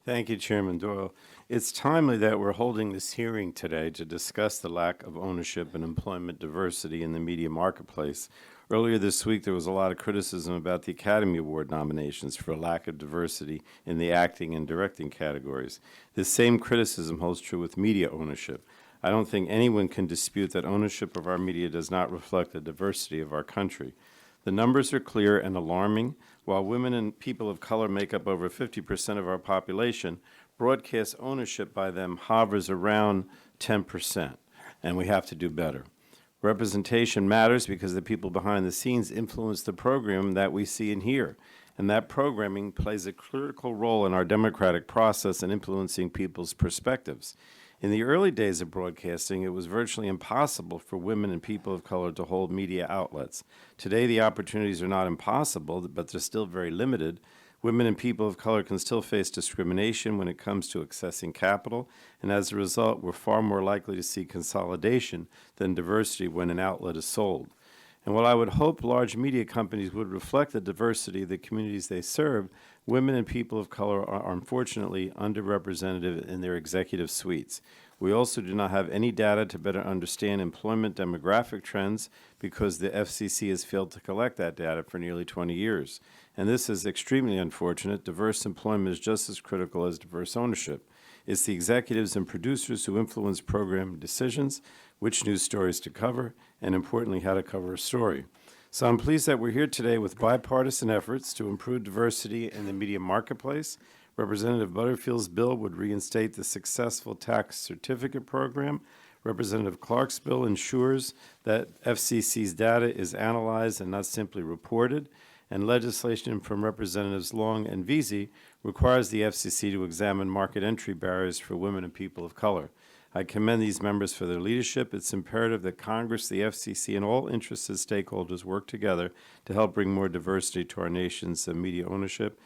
Thank you, Chairman Doyle. It's timely that we're holding this hearing today to discuss the lack of ownership and employment diversity in the media marketplace. Earlier this week, there was a lot of criticism about the Academy Award nominations for a lack of diversity in the acting and directing categories. This same criticism holds true with media ownership. I don't think anyone can dispute that ownership of our media does not reflect the diversity of our country. The numbers are clear and alarming. While women and people of color make up over 50% of our population, broadcast ownership by them hovers around 10%, and we have to do better. Representation matters because the people behind the scenes influence the program that we see and hear, and that programming plays a critical role in our democratic process in influencing people's perspectives. In the early days of broadcasting, it was virtually impossible for women and people of color to hold media outlets. Today, the opportunities are not impossible, but they're still very limited. Women and people of color can still face discrimination when it comes to accessing capital, and as a result, we're far more likely to see consolidation than diversity when an outlet is sold. And while I would hope large media companies would reflect the diversity of the communities they serve, women and people of color are unfortunately underrepresented in their executive suites. We also do not have any data to better understand employment demographic trends because the FCC has failed to collect that data for nearly 20 years. And this is extremely unfortunate. Diverse employment is just as critical as diverse ownership. It's the executives and producers who influence program decisions, which news stories to cover, and importantly, how to cover a story. So I'm pleased that we're here today with bipartisan efforts to improve diversity in the media marketplace. Representative Butterfield's bill would reinstate the successful tax certificate program. Representative Clark's bill ensures that FCC's data is analyzed and not simply reported. And legislation from Representatives Long and Veazey requires the FCC to examine market entry barriers for women and people of color. I commend these members for their leadership. It's imperative that Congress, the FCC, and all interested stakeholders work together to help bring more diversity to our nation's media ownership.